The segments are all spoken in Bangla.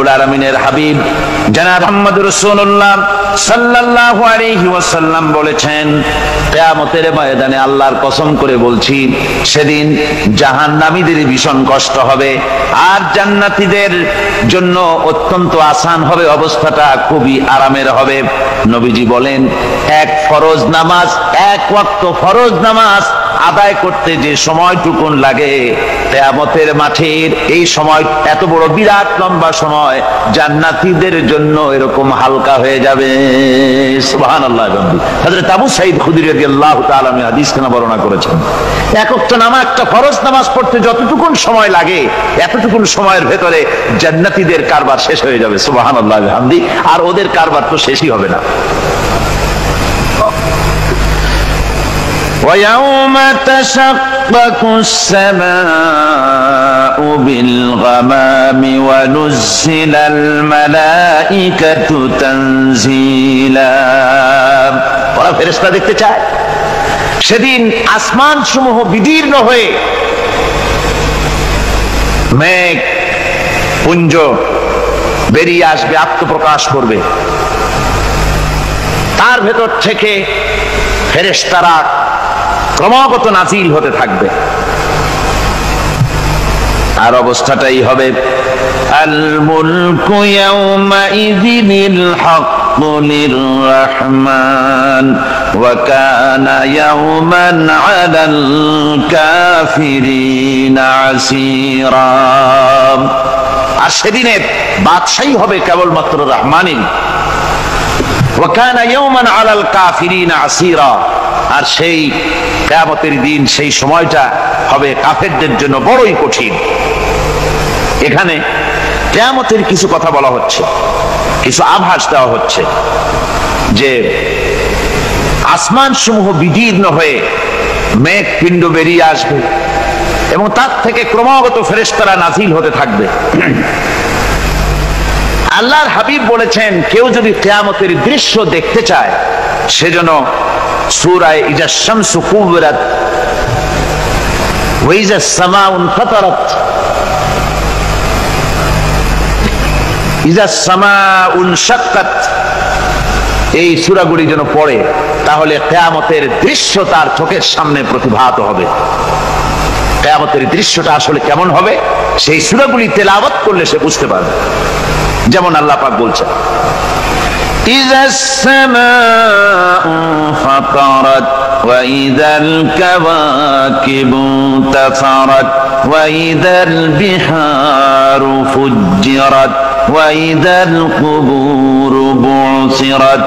রব্বুল আলামিনের হাবিব জনাব মুহাম্মদুর রাসূলুল্লাহ সাল্লাল্লাহু আলাইহি ওয়াসাল্লাম বলেছেন, কিয়ামতের ময়দানে আল্লাহর কসম করে বলছি, সেদিন জাহান্নামীদের ভীষণ কষ্ট হবে আর জান্নাতীদের জন্য অত্যন্ত আসান হবে, অবস্থাটা খুবই আরামের হবে। নবীজি বলেন, এক ফরজ নামাজ, এক ওয়াক্ত ফরজ নামাজ আদায় করতে যে সময়টুকুন লাগে, কিয়ামতের মাঠের এই সময় এত বড় বিরাট লম্বা সময় জান্নাতীদের জন্য এরকম হালকা হয়ে যাবে। সুবহানাল্লাহ। হযরত আবু সাঈদ খুদরী রাদিয়াল্লাহু তাআলা হাদিসখানা বর্ণনা করেছেন, এক ওয়াক্ত নামাজ, একটা ফরজ নামাজ পড়তে যতটুকুন সময় লাগে এতটুকুন সময়ের ভেতরে জান্নাতীদের কারবার শেষ হয়ে যাবে। সুবহানাল্লাহ বিহামদি। আর ওদের কারবার তো শেষই হবে না। وَيَوْمَ تَشَقَّقُ السَّمَاءُ بِالْغَمَامِ وَنُزِّلَ الْمَلَائِكَةُ تَنزِيلًا। ওরা ফেরেশতা দেখতে চায়। সেদিন আসমান সমূহ বিদীর্ণ হয়ে মেঘ পুঞ্জ বেরিয়ে আসবে, আত্মপ্রকাশ করবে। তার ভেতর থেকে ফেরেশতারা ক্রমাগত নাজিল হতে থাকবে। আর অবস্থাটাই হবে, আল মুলকু ইয়াউমাইযিনিল হাক্কু লিররহমান ওয়া কানা ইয়াওমান আলাল কাফিরিনা আসীরা। আর সেদিনের বাদশাহী হবে কেবলমাত্র রহমানের। ওয়া কানা ইয়াওমান আলাল কাফিরিনা আসীরা। আর সেই কিয়ামতের দিন, সেই সময়টা হবে কাফেরদের জন্য বড়ই কঠিন। এখানে কিয়ামতের কিছু কথা বলা হচ্ছে, কিছু আভাস দেওয়া হচ্ছে যে আসমান সমূহ বিদীর্ণ হয়ে মেঘ পিণ্ড বেরিয়ে আসবে এবং তার থেকে ক্রমাগত ফেরেশতারা নাজিল হতে থাকবে। আল্লাহর হাবিব বলেছেন, কেউ যদি কিয়ামতের দৃশ্য দেখতে চায় সেজন্য সূরা ইজা শামসু কুবিরাত ওয়া ইজা সামাউ ফাতারাত, ইজা সামাউ শাক্কাত, এই সূরাগুলি যেন পড়ে, তাহলে কিয়ামতের দৃশ্য তার চোখের সামনে প্রতিভাত হবে। কিয়ামতের দৃশ্যটা আসলে কেমন হবে সেই সূরাগুলি তেলাওয়াত করলে সে বুঝতে পারবে। যেমন আল্লাহ পাক বলছেন, إذا السماء فطرت وإذا الكواكب انتثرت وإذا البحار فجرت وإذا القبور بعثرت।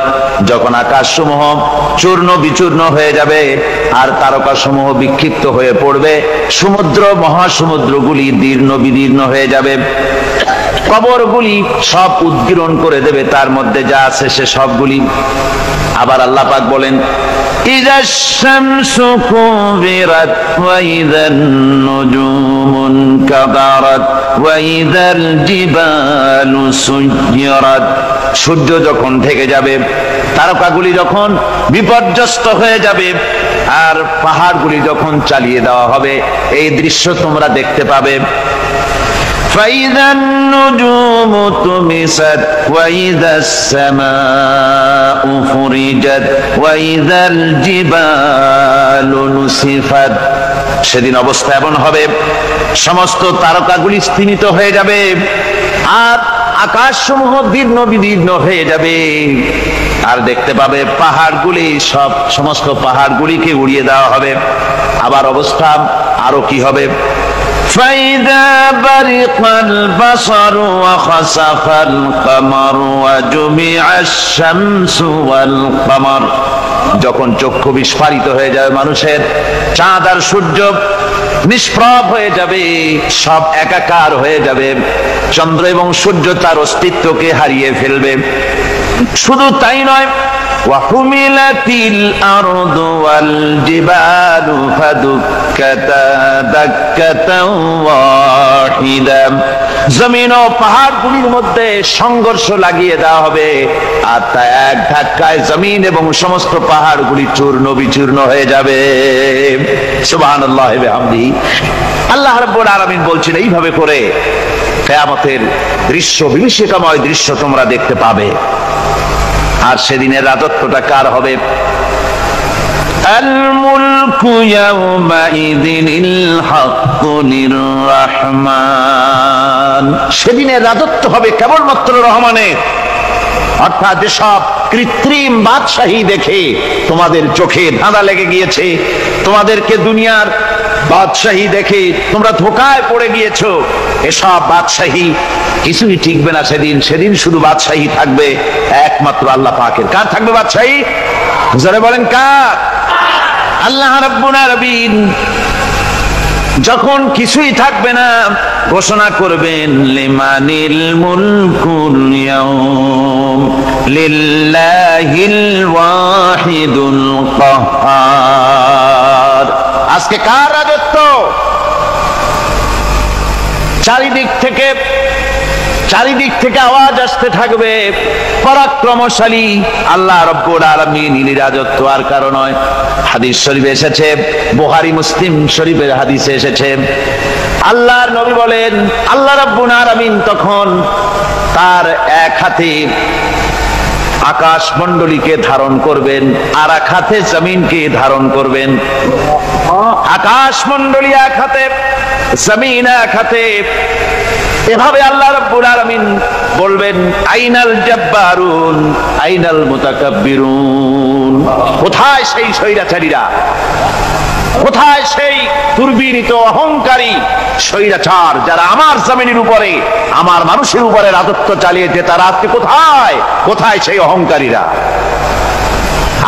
যখন আকাশসমূহ চূর্ণ বিচূর্ণ হয়ে যাবে আর তারকাসমূহ বিক্ষিপ্ত হয়ে পড়বে, সমুদ্র মহাসমুদ্রগুলি দীর্ণ বিদীর্ণ হয়ে যাবে, কবরগুলি সব উদ্গীরণ করে দেবে, তার মধ্যে যা আছে সে সবগুলি। আবার আল্লাহ পাক বলেন, ইযা শামসু কুবিরাত ওয়া ইযান নুজুমুন কাদারাত ওয়া ইযাল জিবালু সুয়্যিরাত। সূর্য যখন ঢেকে যাবে, তারকাগুলি যখন বিপর্যস্ত হয়ে যাবে আর পাহাড়গুলি যখন চালিয়ে দেওয়া হবে, এই দৃশ্য তোমরা দেখতে পাবে। فإذا النجوم طمست وإذا السماء فرجت وإذا الجبال نسفت। সেদিন অবস্থা এমন হবে, সমস্ত তারকাগুলি স্তিমিত হয়ে যাবে আর আকাশসমূহ দীর্ণ বিদীর্ণ হয়ে যাবে। আর দেখতে পাবে পাহাড়গুলি, সমস্ত পাহাড়গুলিকে উড়িয়ে দেওয়া হবে। আবার অবস্থা আরো কি হবে, فإذا برق البصر وخسف القمر وجمع الشمس والقمر। যখন চক্ষু বিস্ফারিত হয়ে যাবে মানুষের, চাঁদ আর সূর্য নিষ্প্রভ হয়ে যাবে, সব একাকার হয়ে যাবে, চন্দ্র এবং সূর্য তার অস্তিত্বকে হারিয়ে ফেলবে। শুধু তাই নয়, ওয়াহুমিলাতিল আরদু ওয়াল জিবালু ফাদুক্কাতা দাক্কাতাও ওয়াহিদা, জমিন ও পাহাড়গুলির মধ্যে সংঘর্ষ লাগিয়ে দেওয়া হবে, আর তা এক ধাক্কায় জমিন এবং সমস্ত পাহাড়গুলি চূর্ণ বিচূর্ণ হয়ে যাবে। সুবহানাল্লাহ ওয়া বিহামদিহি। আল্লাহ রাব্বুল আলামিন বলছেন এইভাবে করে কিয়ামতের দৃশ্য, বিভীষিকাময় দৃশ্য তোমরা দেখতে পাবে। আর সেদিনের রাজত্বটা কার হবে? আল মুলকু ইয়াউমাইযিনিল হাক্কু লিররহমান, সেদিনের রাজত্ব হবে কেবলমাত্র রহমানের। অর্থাৎ যেসব কৃত্রিম বাদশাহী দেখে তোমাদের চোখে ধাঁধা লেগে গিয়েছে, তোমাদেরকে দুনিয়ার বাদশাহী দেখে তোমরা ধোঁকায় পড়ে গিয়েছো, এসব বাদশাহী কিছুই টিকবে না সেদিন। সেদিন শুধু বাদশাহী থাকবে একমাত্র আল্লাহ পাকের। কার থাকবে বাদশাহী? যারা বলেন কার? আল্লাহ রাব্বুল আলামিন যখন কিছুই থাকবে না ঘোষণা করবেন লিমানিল মুলকুল ইয়াউম লিল্লাহিল ওয়াহিদুল কাহ্হার। আজকে কার রাজত্ব? চারিদিক থেকে আওয়াজ আসতে থাকবে, পরাক্রমশালী আল্লাহ রাব্বুল আলামিন ইনি রাজত্ব আর কারণ নয়। হাদিস শরীফে এসেছে, বুখারী মুসলিম শরীফের হাদিসে এসেছে, আল্লাহর নবী বলেন আল্লাহ রাব্বুল আলামিন তখন তার এক হাতে আকাশ মণ্ডলীকে ধারণ করবেন, আর এক হাতে জমিনকে ধারণ করবেন। আকাশ মণ্ডলী এক হাতে, জমিন এক হাতে। এভাবে আল্লাহ রাব্বুল আলামিন বলবেন আইনাল জাব্বারুন আইনাল মুতাকাব্বিরুন, কোথায় সেই স্বৈরাচারীরা, কোথায় সেই দুর্বিনীত অহংকারী স্বৈরাচার যারা আমার জমিনের উপরে আমার মানুষের উপরে রাজত্ব চালিয়েছে, তারা আজকে কোথায়? কোথায় সেই অহংকারীরা?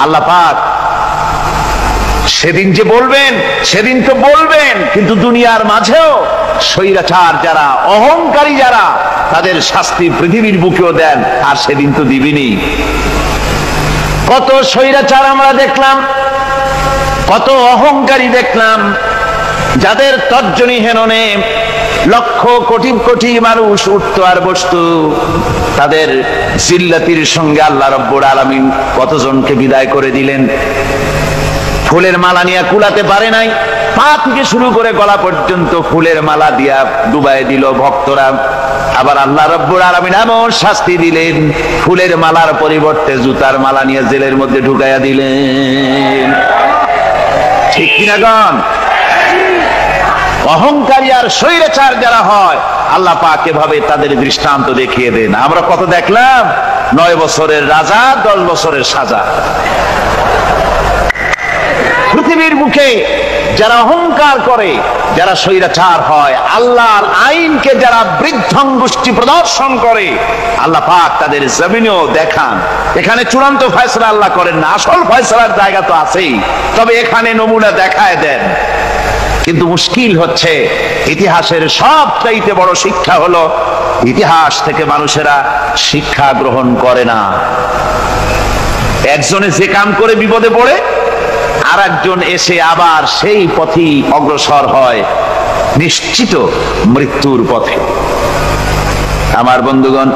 আল্লাহ পাক সেদিন যে বলবেন, সেদিন তো বলবেন, কিন্তু দুনিয়ার মাঝেও স্বৈরাচার যারা, অহংকারী যারা, তাদের শাস্তি পৃথিবীর বুকেও দেন, আর সেদিন তো দিবেনি। কত স্বৈরাচার আমরা দেখলাম, কত অহংকারী দেখলাম, যাদের তর্জনী হেননে লক্ষ কোটি কোটি মানুষ উঠতো আর বসতো। তাদের জিল্লাতির সঙ্গে আল্লাহ রাব্বুল আলামিন কতজনকে বিদায় করে দিলেন। ফুলের মালা নিয়ে কুলাতে পারে নাই, পা থেকে শুরু করে গলা পর্যন্ত ফুলের মালা দিয়া ডুবাই দিল ভক্তরা। আবার আল্লাহ রাব্বুল আলামিন এমন শাস্তি দিলেন, ফুলের মালার পরিবর্তে জুতার মালা নিয়ে জেলের মধ্যে ঢুকাইয়া দিলেন। ঠিক কিনা গণ? অহংকারী আর স্বৈরাচার যারা হয়, আল্লাহ পাক এভাবে তাদের দৃষ্টান্ত দেখিয়ে দেন। আমরা কত দেখলাম, 9 বছরের রাজা 10 বছরের সাজা। পৃথিবীর মুখে যারা অহংকার করে, যারা স্বৈরাচার হয়, আল্লাহর আইনকে যারা বৃদ্ধঙ্গুষ্টি প্রদর্শন করে, আল্লাহ পাক তাদের জমিনেও দেখান। এখানে চূড়ান্ত ফয়সালা আল্লাহ করেন না, আসল ফয়সালার জায়গা তো আছেই, তবে এখানে নমুনা দেখায় দেন। কিন্তু মুশকিল হচ্ছে, ইতিহাসের সবচাইতে বড় শিক্ষা হলো ইতিহাস থেকে মানুষেরা শিক্ষা গ্রহণ করে না। একজনে যে কাম করে বিপদে পড়ে, আর একজন এসে আবার সেই পথেই অগ্রসর হয়, নিশ্চিত মৃত্যুর পথে। আমার বন্ধুগণ,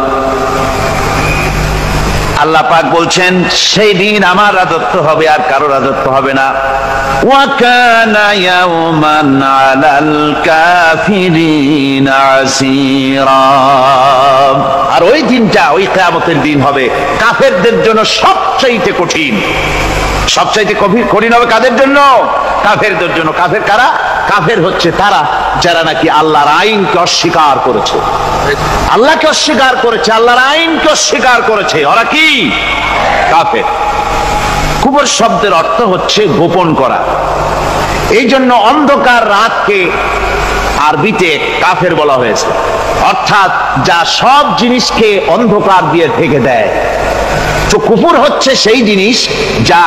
আল্লাহ পাক বলছেন সেই দিন আমার রাজত্ব হবে, আর কারো রাজত্ব হবে না। ওয়া কানা ইয়াওমান আলাল কাফিরিনা আসীরা, আর ওই দিনটা, ওই কিয়ামতের দিন হবে কাফেরদের জন্য সবচাইতে কঠিন। সবচাইতে কঠিন হবে কাদের জন্য? কাফেরদের জন্য। কাফের কারা? কাফের হচ্ছে তারা যারা নাকি আল্লাহর আইনকে অস্বীকার করেছে, আল্লাহকে অস্বীকার করেছে, আল্লাহর আইনকে অস্বীকার করেছে। ওরা কি? কাফের। কুফর শব্দের অর্থ হচ্ছে গোপন করা। এই জন্য অন্ধকার রাতকে আরবিতে কাফের বলা হয়েছে, অর্থাৎ যা সব জিনিসকে অন্ধকার দিয়ে ঢেকে দেয়। তো কুফর হচ্ছে সেই জিনিস যা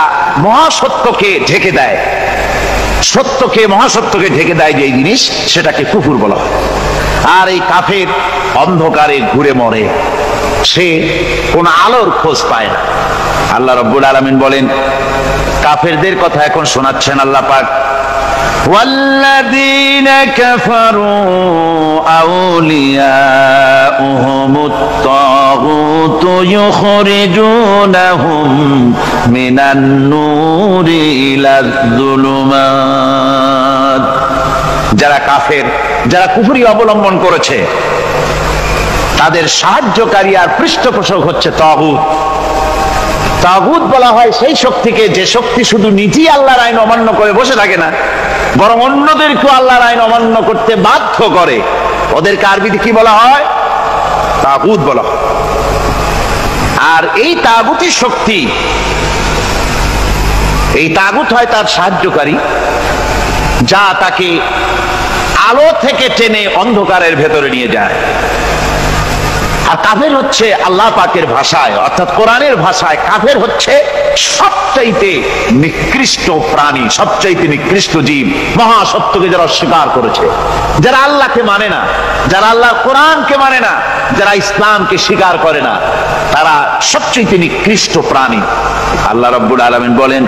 মহাসত্যকে ঢেকে দেয়, সত্যকে, মহাসত্যকে ঢেকে দেয় যে জিনিস, সেটাকে কুফর বলা হয়। আর এই কাফের অন্ধকারে ঘুরে মরে, সে কোন আলোর খোঁজ পায় না। আল্লাহ রাব্বুল আলামিন বলেন, কাফেরদের কথা এখন শোনাচ্ছেন আল্লাহ পাক, ওয়াল্লাযীনা কাফারু আউলিয়াউহুমুত তাগুতু ইউখরিজুনাহুম মিনান নূরি ইলাজ যুলুমাত। যারা কাফের, যারা কুফরি অবলম্বন করেছে, তাদের সাহায্যকারী আর পৃষ্ঠপোষক হচ্ছে তাগুত। তাগুত বলা হয় সেই শক্তিকে যে শক্তি শুধু নিজেই আল্লাহর আইন অমান্য করে বসে থাকে না, বরং অন্যদেরকেও আল্লাহর আইন অমান্য করতে বাধ্য করে। ওদেরকে আরবিতে কি বলা হয়? তাগুত বলা হয়। আর এই তাগুতি শক্তি, এই তাগুত হয় তার সাহায্যকারী, যা তাকে আলো থেকে টেনে অন্ধকারের ভেতরে নিয়ে যায়। আর কাফের হচ্ছে আল্লাহ পাকের ভাষায়, অর্থাৎ কোরআনের ভাষায়, কাফের হচ্ছে সবচাইতে নিকৃষ্ট প্রাণী, সবচাইতে নিকৃষ্ট জীব। মহাসত্যকে যারা অস্বীকার করেছে, যারা আল্লাহকে মানে না, যারা আল্লাহর কোরআনকে মানে না, যারা ইসলামকে স্বীকার করে না, তারা সবচাইতে নিকৃষ্ট প্রাণী। আল্লাহ রাব্বুল আলামিন বলেন,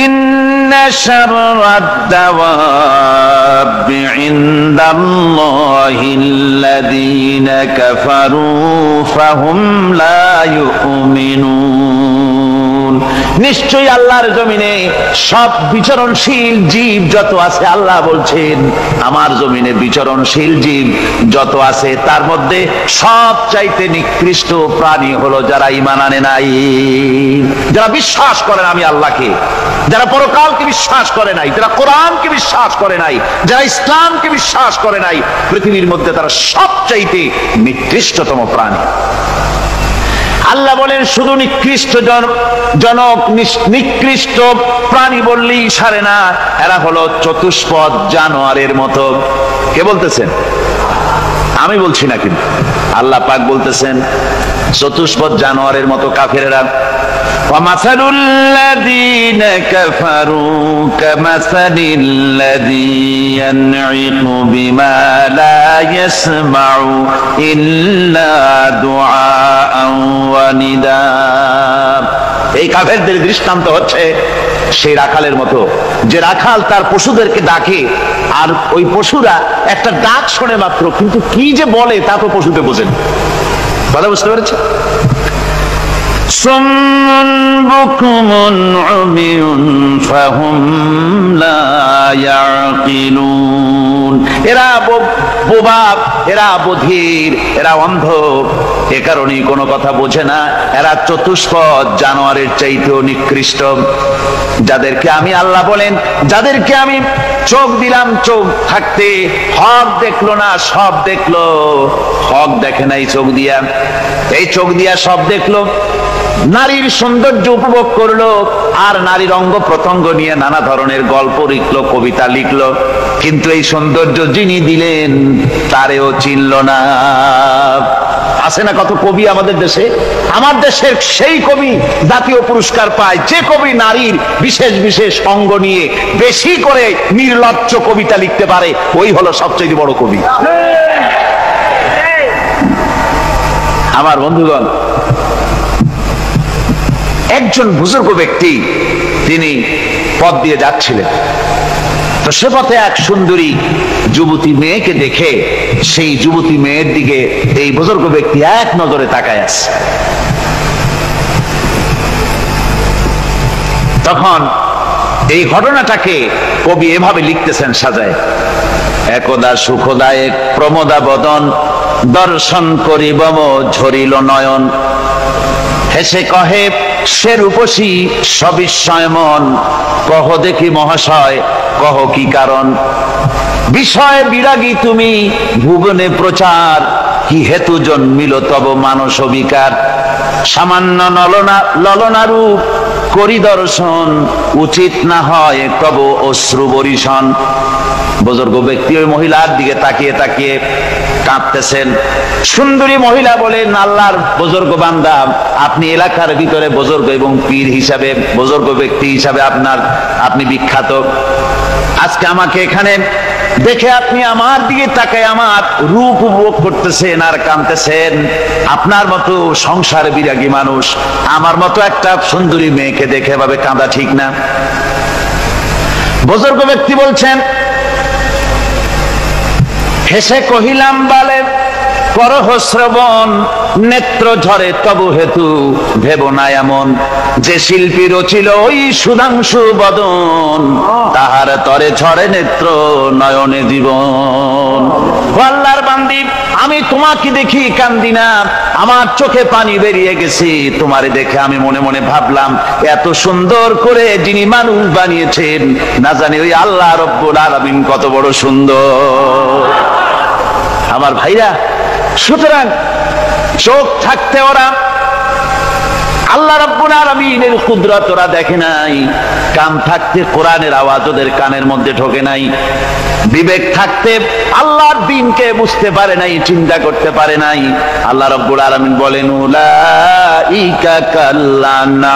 ইন্না শাররাদ দাওয়াবি ইনদাল্লাহিল্লাযীনা কাফারু ফাহুম লা ইউমিনুন। নিশ্চয়ই আল্লাহর জমিনে সব বিচরণশীল জীব যত আছে, আল্লাহ বলছেন আমার জমিনে বিচরণশীল জীব যত আছে, তার মধ্যে সবচাইতে নিকৃষ্ট প্রাণী হলো যারা ঈমান আনে নাই, যারা বিশ্বাস করে না আমি আল্লাহকে, যারা পরকালকে বিশ্বাস করে নাই, যারা কোরআনকে বিশ্বাস করে নাই, যারা ইসলামকে বিশ্বাস করে নাই, পৃথিবীর মধ্যে তারা সবচাইতে নিকৃষ্টতম প্রাণী। আল্লাহ বলেন শুধু নিকৃষ্ট জনক, নিকৃষ্ট প্রাণী বললেই সারে না, এরা হলো চতুষ্পদ জানোয়ারের মতো। কে বলতেছেন? আমি বলছি না, কিন্তু আল্লাহ পাক বলতেছেন চতুষ্পদ জানোয়ারের মতো কাফেরেরা। وَمَثَلُ الَّذِينَ كَفَرُوا كَمَثَلِ الَّذِي يَنْعِقُ بِمَا لَا يَسْمَعُ إِلَّا دُعَاءً وَنِدَاءً। এই কাফেরদের দৃষ্টান্ত হচ্ছে সেই রাখালের মতো, যে রাখাল তার পশুদেরকে ডাকে, আর ওই পশুরা একটা ডাক শোনে মাত্র, কিন্তু কি যে বলে তা তো পশুতে বোঝেন। কথা বুঝতে পেরেছে? সুম্মুন বুকুমুন উমিয়ুন ফাহুম লা ইয়াকিলুন। এরা বোবা, এরা বধির, এরা অন্ধ, এ কারণেই কোনো কথা বোঝে না। এরা চতুষ্পদ জানোয়ারের চাইতেও নিকৃষ্ট। যাদেরকে আমি আল্লাহ বলেন, যাদেরকে আমি চোখ দিলাম, চোখ থাকতে হক দেখলো না, সব দেখলো। হক দেখে নাই চোখ দিয়া, এই চোখ দিয়া সব দেখলো। নারীর সৌন্দর্য উপভোগ করলো, আর নারীর অঙ্গ প্রত্যঙ্গ নিয়ে নানা ধরনের গল্প লিখলো, কবিতা লিখলো, কিন্তু এই সৌন্দর্য যিনি দিলেন তারেও চিনল না। আছে না কত কবি আমাদের দেশে? আমার দেশের সেই কবি জাতীয় পুরস্কার পায় যে কবি নারীর বিশেষ বিশেষ অঙ্গ নিয়ে বেশি করে নির্লজ্জ কবিতা লিখতে পারে, ওই হলো সবচেয়ে বড় কবি। আমার বন্ধুগণ, একজন বুজুর্গ ব্যক্তি তিনি পথ দিয়ে যাচ্ছিলেন, তো সে পথে এক সুন্দরী যুবতী মেয়েকে দেখে সেই যুবতী মেয়ের দিকে এই বুজুর্গ ব্যক্তি এক নজরে তাকায় আছে। তখন এই ঘটনাটাকে কবি এভাবে লিখতেছেন সাজায়, একদা সুখদায়ক প্রমোদা বদন দর্শন করিব ঝরিল নয়ন, হেসে কহে সে রূপসী সবিস্ময় মন, কহ দেখি মহাশয় কহ কি কারণ, বিষয় বিরাগী তুমি ভুবনে প্রচার, কি হেতু জন্মিল তব মানস বিকার, সামান্য ললনা রূপ করি দর্শন, উচিত না হয় তব অশ্রু বরিশন। বুজুর্গ ব্যক্তি ওই মহিলার দিকে তাকিয়ে তাকিয়ে কাঁদতেছেন। সুন্দরী মহিলা বলেন, আল্লাহর বুজুর্গ বান্দা, আপনি এলাকার ভিতরে বুজুর্গ এবং পীর হিসাবে, বুজুর্গ ব্যক্তি হিসাবে আপনি বিখ্যাত। আজকে আমাকে এখানে দেখে আপনি আমার দিকে তাকায় আমার রূপ উপভোগ করতেছেন আর কাঁদতেছেন। আপনার মতো সংসার বিরাগী মানুষ আমার মতো একটা সুন্দরী মেয়েকে দেখে এভাবে কাঁদা ঠিক না। বুজুর্গ ব্যক্তি বলছেন, হেসে কহিলাম, বলে করহ শ্রবণ, নেত্র ঝরে তবু হেতু ভেব না এমন, যে শিল্পী রচিল ওই সুধাংশু বদন, তাহার তরে ঝরে নেত্র নয়নে জীবন। আল্লাহর বান্দি, আমি তোমাকে দেখি কান্দি না, আমার চোখে পানি বেরিয়ে গেছে। তোমারে দেখে আমি মনে মনে ভাবলাম, এত সুন্দর করে যিনি মানুষ বানিয়েছেন, না জানি ওই আল্লাহ রব্বুল আলামিন কত বড় সুন্দর। আমার ভাইরা, সুতরাং চোখ থাকতে ওরা আল্লাহ রাব্বুল আলামিনের কুদরত ওরা দেখে নাই, কান থাকতে কোরআনের আওয়াজ ওদের কানের মধ্যে ঢোকে নাই, বিবেক থাকতে আল্লাহর দ্বীনকে বুঝতে পারে নাই, চিন্তা করতে পারে নাই। আল্লাহ রাব্বুল আলামিন বলেন, উলাইকা কাল্লানাম,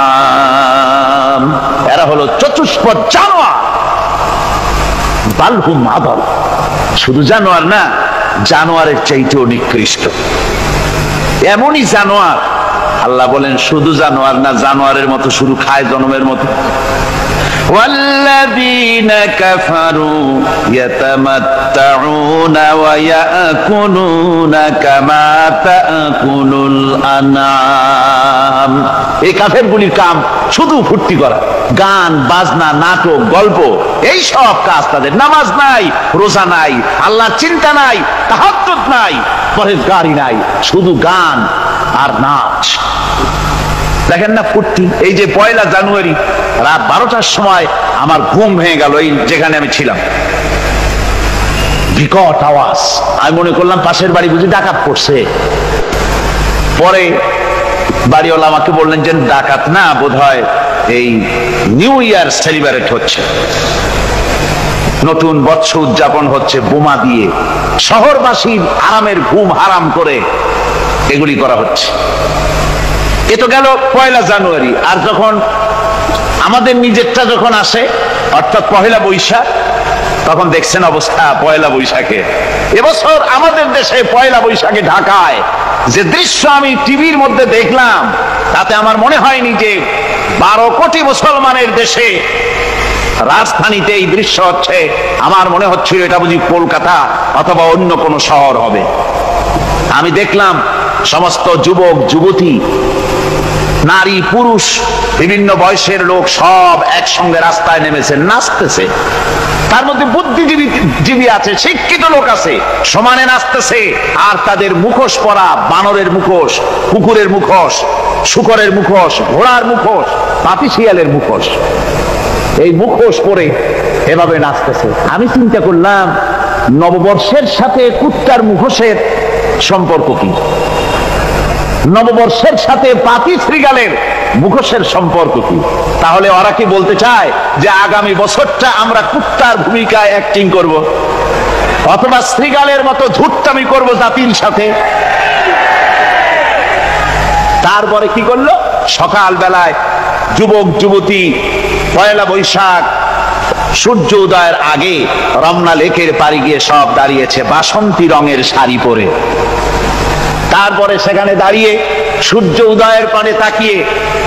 এরা হলো চতুষ্পদ জানোয়ার, বালহুম আদাল, শুধু জানোয়ার না, জানোয়ারের চাইতেও নিকৃষ্ট। এমনই জানোয়ার, আল্লাহ বলেন শুধু জানোয়ার না, জানোয়ারের মতো শুরু খায় জনমের মতো। ওয়াল্লাযীনা কাফারু ইয়াতামাত্তাউনা ওয়া ইয়াকুলুনা কামা তাকুলুল আনআম। এই কাফেরগুলির কাম শুধু ফুর্তি করা, গান বাজনা, নাটক, গল্প, এই সব কাজ তাদের। নামাজ নাই, রোজা নাই, আল্লাহর চিন্তা নাই, তাহাজ্জুদ নাই, পরহেজগারি নাই, শুধু গান আর নাচ। দেখেন না ফুর্তি। এই যে 1 জানুয়ারি রাত 12টার সময় আমার ঘুম ভেঙে গেল, এই যেখানে আমি ছিলাম, বিকট আওয়াজ। আমি মনে করলাম পাশের বাড়ি বুঝি ডাকাত পড়ছে। পরে বাড়িওয়ালা আমাকে বললেন যে ডাকাত না, বোধহয় এই নিউ ইয়ার সেলিব্রেট হচ্ছে, নতুন বৎসর উদযাপন হচ্ছে, বোমা দিয়ে শহরবাসীর আরামের ঘুম হারাম করে এগুলি করা হচ্ছে। এ তো গেল 1 জানুয়ারি। আর যখন আমাদের নিজেরটা যখন আসে, অর্থাৎ 1 বৈশাখ, তখন দেখছেন অবস্থা 1 বৈশাখে। এবছর আমাদের দেশে 1 বৈশাখে ঢাকায় যে দৃশ্য আমি টিভির মধ্যে দেখলাম, তাতে আমার মনে হয়নি যে 12 কোটি মুসলমানের দেশে রাজধানীতে এই দৃশ্য হচ্ছে। আমার মনে হচ্ছিল এটা বুঝি কলকাতা অথবা অন্য কোনো শহর হবে। আমি দেখলাম সমস্ত যুবক যুবতী, নারী পুরুষ, বিভিন্ন বয়সের লোক সব একসঙ্গে রাস্তায় নেমেছে, নাচতেছে। তার মধ্যে বুদ্ধিজীবী আছে, শিক্ষিত লোক আছে, সমানে নাচতেছে। আর তাদের মুখোশ পরা, বানরের মুখোশ, কুকুরের মুখোশ, শূকরের মুখোশ, ঘোড়ার মুখোশ, পাপী শিয়ালের মুখোশ, এই মুখোশ পরে এভাবে নাচতেছে। আমি চিন্তা করলাম, নববর্ষের সাথে কুত্তার মুখোশের সম্পর্ক কি? নববর্ষের সাথে পাপী শ্রীগালের মুখোশের সম্পর্ক কি? তাহলে ওরা কি বলতে চায় যে আগামী বছরটা আমরা কুত্তার ভূমিকায় অ্যাক্টিং করব, অথবা শ্রীগালের মতো ধূর্তামি করব জাতির সাথে? তারপরে কি করলো? সকাল বেলায় যুবক যুবতী 1 বৈশাখ সূর্য উদয়ের আগে রমনা লেকের পাড়ে গিয়ে সব দাঁড়িয়েছে বাসন্তী রঙের শাড়ি পরে। তারপরে সেখানে দাঁড়িয়ে সূর্য উদয়ের পানে তাকিয়ে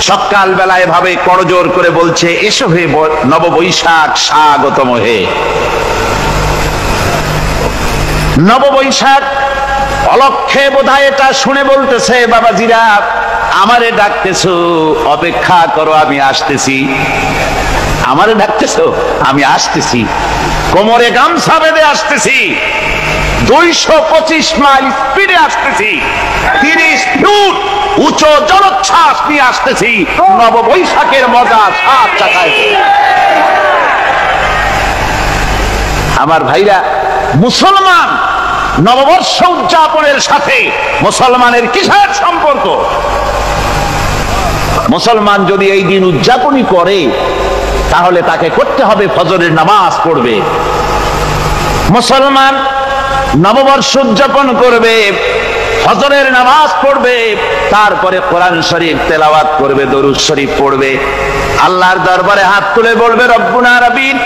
সকাল বেলায় ভাবে করজোর করে বলছে, এসো হে নববৈশাখ স্বাগতম হে। নববৈশাখ অলক্ষে বোধহয় এটা শুনে বলতেছে, বাবাজিরা আমারে ডাকতেছো, অপেক্ষা করো, আমি আসতেছি। আমারে ডাকতেছো, আমি আসতেছি, কোমরে গামছা বেঁধে আসতেছি, 225 মাইল স্পিডে আসতেছি, 30 ফুট উঁচু জলোচ্ছ্বাস নিয়ে আসতেছি, নববৈশাখের মজা সাত চাকায়। আমার ভাইরা, মুসলমান নববর্ষ উদযাপনের সাথে মুসলমানের কিসের সম্পর্ক? মুসলমান যদি এই দিন উদযাপনই করে, তাহলে তাকে করতে হবে ফজরের নামাজ পড়বে, মুসলমান নববর্ষ উদযাপন করবে, ফজরের নামাজ পড়বে, তারপরে কোরআন শরীফ তেলাওয়াত করবে, দরুদ শরীফ পড়বে, আল্লাহর দরবারে হাত তুলে বলবে রব্বুনা রাব্বিন,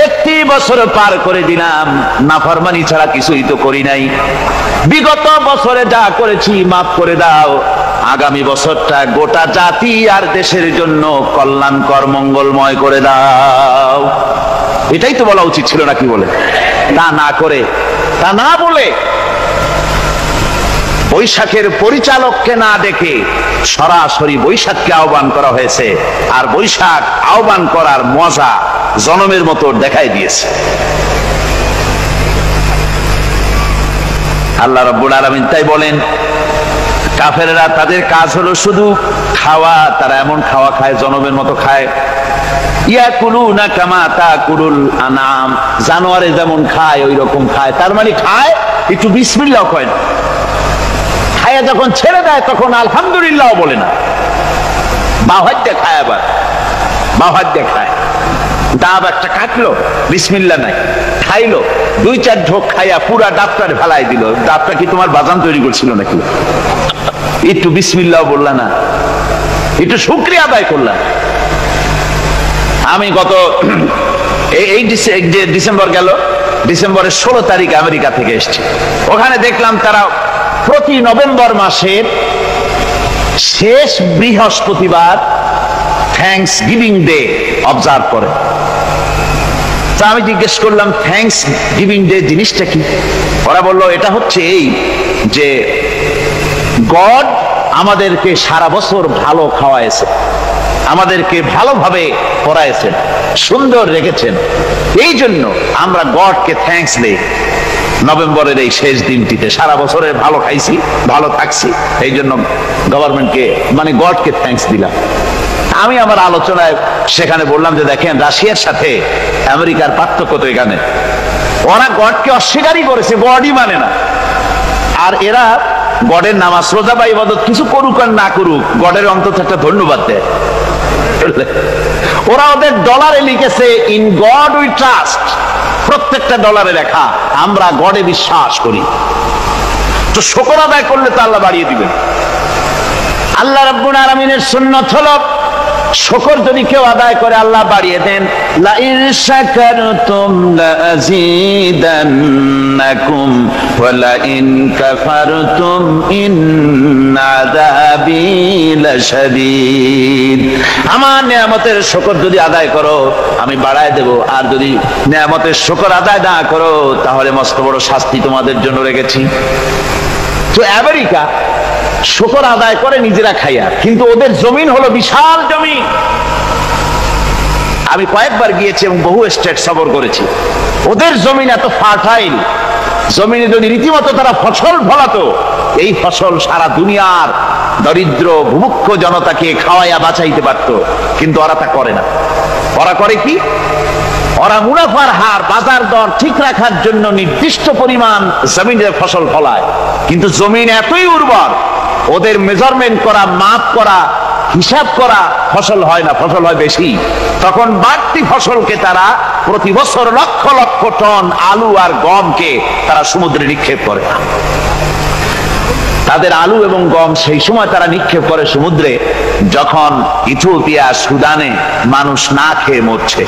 একটি বছর পার করে দিলাম, নাফরমানি ছাড়া কিছুই তো করি নাই, বিগত বছরে যা করেছি মাফ করে দাও, আগামী বছরটা গোটা জাতি আর দেশের জন্য কল্যাণকর মঙ্গলময় করে দাও। এটাই তো বলা উচিত ছিল নাকি বলে, তা না করে, তা না বলে বৈশাখের পরিচালককে না ডেকে সরাসরি বৈশাখকে আহ্বান করা হয়েছে, আর বৈশাখ আহ্বান করার মজা জনমের মতো দেখাই দিয়েছে। আল্লাহ রাব্বুল আলামিন তাই বলেন, কাফেররা তাদের কাজ হলো শুধু খাওয়া, তারা এমন খাওয়া খায় জনমের মতো খায়, ইয়াকুলুনা কামা তাকুলুল আনাম, জানোয়ারে যেমন খায় ওই রকম খায়, তার মানে খায় একটু বিসমিল্লাহ কয় না, খায় যখন ছেড়ে দেয় তখন আলহামদুলিল্লাহ বলে না, বাহাত দিয়ে খায়, আবার বাহাত দিয়ে খায়, ডাব একটা কাটলো বিসমিল্লাহ নাই, খাইলো, দুই চার ঢোক খাইয়া পুরা ডাবটার ফেলাই দিল, ডাবটা কি তোমার বাজান তৈরি করছিল নাকি? একটু বিসমিল্লাহ বললা না, একটু শুকরিয়া আদায় করলাম। আমি গত এই ডিসেম্বর গেল, ডিসেম্বরের 16 তারিখ আমেরিকা থেকে এসেছি, ওখানে দেখলাম তারা প্রতি নভেম্বর মাসের শেষ বৃহস্পতিবার থ্যাঙ্কস গিভিং ডে অবজার্ভ করে। তা আমি জিজ্ঞেস করলাম থ্যাঙ্কস গিভিং ডে জিনিসটা কি? ওরা বলল এটা হচ্ছে এই যে গড আমাদেরকে সারা বছর ভালো খাওয়াইছে, আমাদেরকে ভালোভাবে পড়াইছেন, সুন্দর রেখেছেন, এই জন্য আমরা গডকে থ্যাঙ্কস দেই নভেম্বরের এই শেষ দিনটিতে, সারা বছরের ভালো খাইছি, ভালো থাকছি, এই জন্য গভর্নমেন্টকে মানে গডকে থ্যাঙ্কস দিলাম। আমি আমার আলোচনায় সেখানে বললাম যে দেখেন রাশিয়ার সাথে আমেরিকার পার্থক্য তো এখানে, ওরা গডকে অস্বীকারই করেছে, গডই মানে না, আর এরা গডের নামাজ রোজা বা ইবাদত কিছু করুক আর না করুক, গডের অন্তত একটা ধন্যবাদ দেয়। ওরা ওদের ডলারে লিখেছে ইন গড উই ট্রাস্ট, প্রত্যেকটা ডলারে লেখা আমরা গডে বিশ্বাস করি। তো শুকর আদায় করলে তো আল্লাহ বাড়িয়ে দিবেন। আল্লাহ রাব্বুল আলামিনের সুন্নাত হলো শুকর যদি কেউ আদায় করে আল্লাহ বাড়িয়ে দেন, লা ইন শাকারতুম লাযীদান্নাকুম ওয়া লা ইন কাফারতুম ইন্না আযাবী লাশাদীদ। আমার নিয়ামতের শুকর যদি আদায় করো আমি বাড়ায় দেব, আর যদি নিয়ামতের শুকর আদায় না করো তাহলে মস্ত বড় শাস্তি তোমাদের জন্য রেখেছি। তো আমেরিকা শুকর আদায় করে নিজেরা খাইয়া, কিন্তু ওদের জমিন হলো বিশাল জমিন। আমি কয়েকবার গিয়েছি এবং বহু স্টেট সফর করেছি। ওদের জমিন এত ফার্টাইল, জমিনে যদি রীতিমতো তারা ফসল ফলাতো, এই ফসল সারা দুনিয়ার দরিদ্র ভূমুক্ষ জনতাকে খাওয়াইয়া বাঁচাইতে পারত, কিন্তু ওরা তা করে না। ওরা করে কি? ওরা মুনাফার হার, বাজার দর ঠিক রাখার জন্য নির্দিষ্ট পরিমাণ জমিনের ফসল ফলায়, কিন্তু জমিন এতই উর্বর ওদের মেজারমেন্ট করা, মাপ করা, হিসাব করা ফসল হয় না, ফসল হয় বেশি। তখন বাড়তি ফসলকে তারা প্রতি বছর লক্ষ লক্ষ টন আলু আর গমকে তারা সমুদ্রে নিক্ষেপ করে। তাদের আলু এবং গম সেই সময় তারা নিক্ষেপ করে সমুদ্রে যখন ইথিওপিয়া, সুদানে মানুষ না খেয়ে মরছে।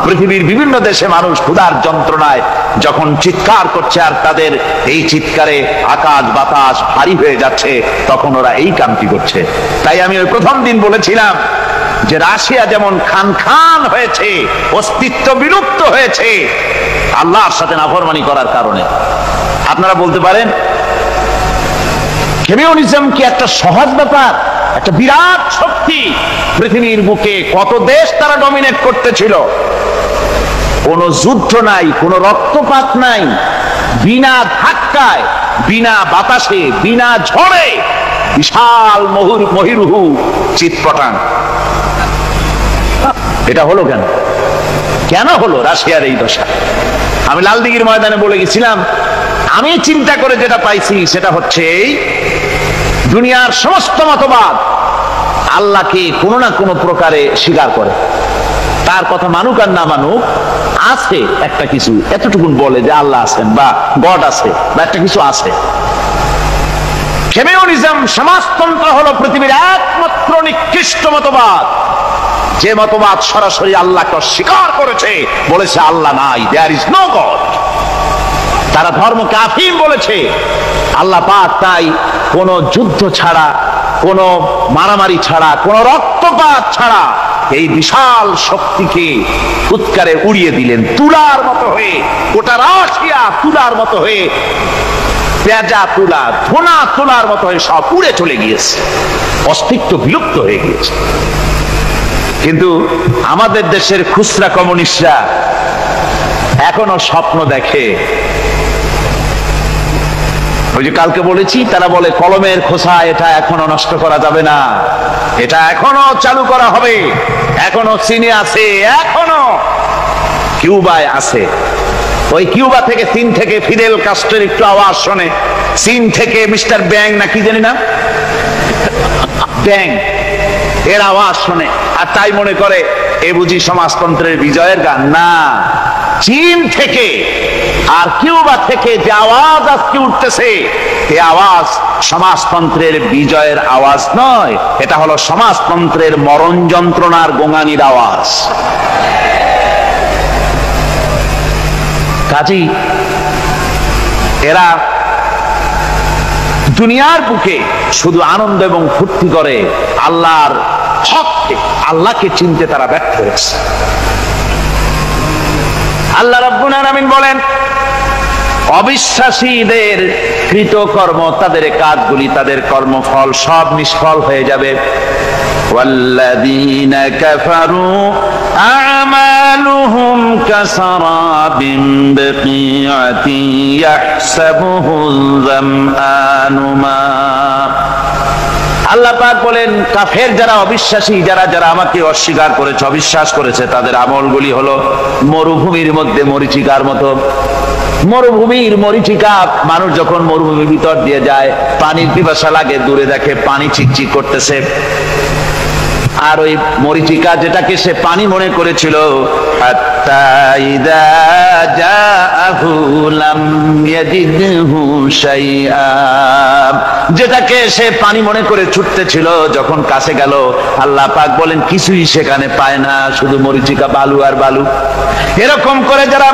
পৃথিবীর বিভিন্ন দেশে মানুষ ক্ষুধার যন্ত্রণায় যখন চিৎকার করছে, আর তাদের এই চিৎকারে আকাশ বাতাস ভারী হয়ে যাচ্ছে, তখন ওরা এই কামটি করছে। তাই আমি ওই প্রথম দিন বলেছিলাম যে রাশিয়া যেমন খান খান হয়েছে, অস্তিত্ব বিলুপ্ত হয়েছে আল্লাহর সাথে নাফরমানি করার কারণে। আপনারা বলতে পারেন কমিউনিজম কি একটা সহজ ব্যাপার? একটা বিরাট শক্তি, পৃথিবীর বুকে কত দেশ তারা ডমিনেট করতেছিল, কোনো যুদ্ধ নাই, কোনো রক্তপাত নাই, বিনা ধাক্কায়, বিনা বাতাসে, বিনা ঝড়ে বিশাল মহিরুহু চিৎপটাং। এটা হলো কেন? কেন হলো রাশিয়ার এই দশা? আমি লালদিঘির ময়দানে বলে গেছিলাম, আমি চিন্তা করে যেটা পাইছি সেটা হচ্ছে দুনিয়ার সমস্ত মতবাদ আল্লাহকে কোনো না কোনো প্রকারে স্বীকার করে। তার কথা মানুক আর না মানুক, আছে একটা কিছু, এতটুকু বলে যে আল্লাহ আছেন বা গড আছে বা একটা কিছু আছে। কমিউনিজম, সমাজতন্ত্র হলো পৃথিবীর একমাত্র নিকৃষ্ট মতবাদ, যে মতবাদ সরাসরি আল্লাহকে অস্বীকার করেছে, বলেছে আল্লাহ নাই, দেয়ার ইজ নো গড। তারা ধর্মকে আফিম বলেছে। আল্লাহ পাক তাই কোন যুদ্ধ ছাড়া, কোন মারামারি ছাড়া, কোন রক্তপাত ছাড়া এই বিশাল শক্তিকে উৎকারে উড়িয়ে দিলেন, তুলার মতো হয়ে, গোটা রাশিয়া তুলার মতো হয়ে, পেঁজা তুলা, ধোনা তুলার মতো হয়ে সব উড়ে চলে গিয়েছে, অস্তিত্ব বিলুপ্ত হয়ে গিয়েছে। কিন্তু আমাদের দেশের খুচরা কমিউনিস্টরা এখনো স্বপ্ন দেখে। ওই যে কালকে বলেছি, তারা বলে কলমের খোসা এটা এখনো নষ্ট করা যাবে না, এটা এখনো চালু করা হবে, এখনো চীনে আছে, এখনো কিউবায় আছে। ওই কিউবা থেকে, চীন থেকে ফিদেল কাস্ট্রোর একটু আওয়াজ শোনে, চীন থেকে মিস্টার ব্যাং না কি জানি না, ব্যাং এর আওয়াজ শোনে, আর তাই মনে করে এ বুঝি সমাজতন্ত্রের বিজয়ের গান। না, চীন থেকে আর কিউবা থেকে যে আওয়াজ আজকে উঠতেছে, এই আওয়াজ সমাজতন্ত্রের বিজয়ের আওয়াজ নয়, এটা হলো সমাজতন্ত্রের মরণ যন্ত্রণার গোঙানির আওয়াজ। কাজী এরা দুনিয়ার বুকে শুধু আনন্দ এবং ফুর্তি করে, আল্লাহর হককে, আল্লাহকে চিনতে তারা ব্যর্থ হয়েছে। আল্লাহ রাব্বুল আলামিন বলেন, অবিশ্বাসীদের কৃতকর্ম, তাদের কাজগুলি, তাদের কর্মফল সব নিষ্ফল হয়ে যাবে। ওয়াল্লাযীনা কাফারু আ'মালুহুম কাসারাবিন বিকিআতিন ইয়াহসাবুহুল যামআনু মা। আল্লাহ পাক বলেন, কাফের যারা, অবিশ্বাসী যারা, যারা আমাকে অস্বীকার করেছে, অবিশ্বাস করেছে, তাদের আমলগুলি হলো মরুভূমির মধ্যে মরীচিকার মতো। মরুভূমির মরীচিকা, মানুষ যখন মরুভূমির ভিতর দিয়ে যায়, পানির পিপাসা লাগে, দূরে দেখে পানি চিকচিক করতেছে, আর ওই মরীচিকা যেটাকে সে পানি মনে করেছিল, হাত্তা ইযা জাআহু লাম ইয়াজিদহু শাইআ, যেটাকে সে পানি মনে করে ছুটতেছিল, যখন কাছে গেল, আল্লাহ পাক বলেন কিছুই সেখানে পায় না, শুধু মরীচিকা, বালু আর বালু। এরকম করে যারা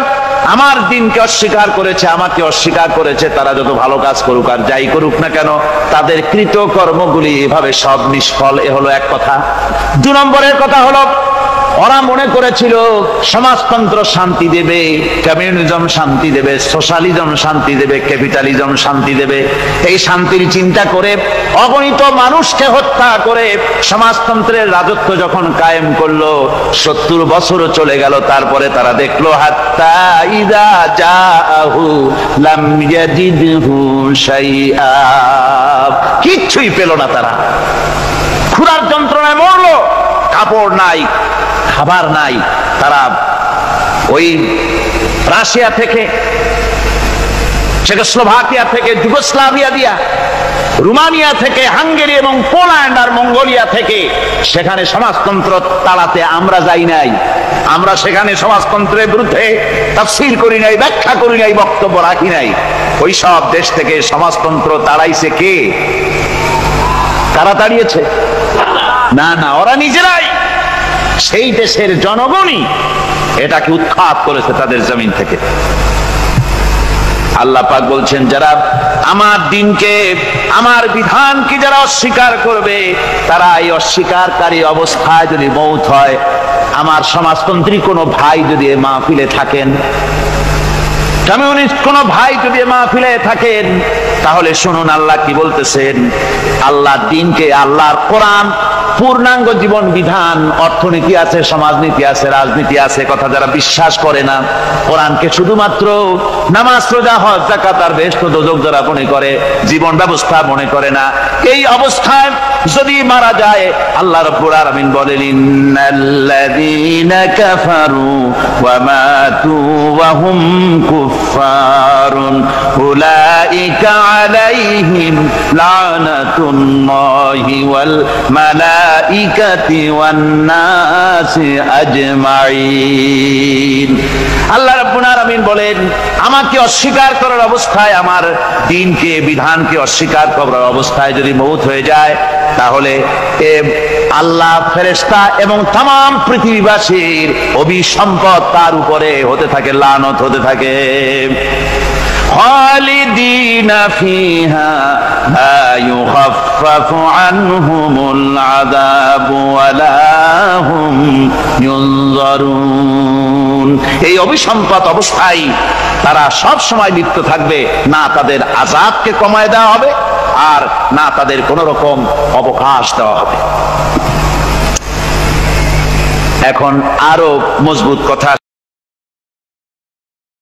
আমার দিনকে অস্বীকার করেছে, আমাকে অস্বীকার করেছে, তারা যত ভালো কাজ করুক আর যাই করুক না কেন, তাদের কৃত কর্মগুলি এভাবে সব নিষ্ফল। এ হলো এক কথা। 2 নম্বরের কথা হলো, ওরা মনে করেছিল সমাজতন্ত্র শান্তি দেবে, কমিউনিজম শান্তি দেবে, সোশ্যালিজম শান্তি দেবে, ক্যাপিটালিজম শান্তি দেবে। এই শান্তির চিন্তা করে অগণিত মানুষকে হত্যা করে সমাজতন্ত্রের রাজত্ব যখন কায়েম করলো, 70 বছর চলে গেল, তারপরে তারা দেখলো হাত্তা ইযা জাআহু লাম ইয়াজিদহু শাইআ, কিচ্ছুই পেল না। তারা ক্ষুধার যন্ত্রণায় মরলো, কাপড় নাই, খাবার নাই। তারা ওই রাশিয়া থেকে, চেকোস্লোভাকিয়া থেকে, যুগোস্লাভিয়া দিয়া, রোমানিয়া থেকে, হাঙ্গেরি এবং পোল্যান্ড আর মঙ্গোলিয়া থেকে, সেখানে সমাজতন্ত্র তাড়াতে আমরা যাই নাই। আমরা সেখানে সমাজতন্ত্রের বিরুদ্ধে তাফসীর করি নাই, ব্যাখ্যা করি নাই, বক্তব্য রাখি নাই। ওই সব দেশ থেকে সমাজতন্ত্র তাড়াইছে কে? তারা তাড়িয়েছে? না না, ওরা নিজেরাই, সেই দেশের জনগণই এটাকে উৎখাত করেছে তাদের জমিন থেকে। আল্লাহ পাক বলছেন, যারা আমার দিনকে, আমার বিধানকে যারা অস্বীকার করবে, তারা এই অস্বীকারী অবস্থায় যদি মৌত হয়, আমার সমাজতন্ত্রী কোনো ভাই যদি এ মাহফিলে থাকেন, কমিউনিস্ট কোনো ভাই যদি মাহফিলে থাকেন, তাহলে শুনুন আল্লাহ কি বলতেছেন। আল্লাহর দিনকে, আল্লাহর কোরআন, পূর্ণাঙ্গ জীবন বিধান, অর্থনীতি আছে, সমাজনীতি আছে, রাজনীতি আছে, কথা যারা বিশ্বাস করে না, কোরআনকে শুধুমাত্র নামাজ, রোজা, হজ, যাকাত আর বেহেশত দোজখ যারা মনে করে, জীবন ব্যবস্থা মনে করে না, এই অবস্থায় যদি মারা যায়, আল্লাহ রাব্বুল আলামিন বলেন, ইন্নাল্লাযীনা কাফারু ওয়া মাতু ওয়া হুম কুফফারুন উলাইকা আলাইহিম লানাতুল্লাহি ওয়াল মালাইকাতি মালাইকাতি ওয়ান নাসি আজমাইন। আল্লাহ রাব্বুল আলামিন বলেন, আমাকে অস্বীকার করার অবস্থায়, আমার দ্বীনকে, বিধানকে অস্বীকার করার অবস্থায় যদি মউত হয়ে যায়, তাহলে আল্লাহ, ফেরেশতা এবং तमाम পৃথিবীবাসীর অভিসম্পদ তার উপরে হতে থাকে, লানত হতে থাকে। খালিদিনা ফিহা লা ইউখাফফাফু আনহুমুল আযাবু ওয়া লা হুম ইউনজারুন। এই অভিসম্পদ অবস্থায় তারা সব সময় লিপ্ত থাকবে, না তাদের আযাবকে কমায় দেওয়া হবে আর না তাদের কোন রকম অবকাশ দেওয়া হবে। এখন আরো মজবুত কথা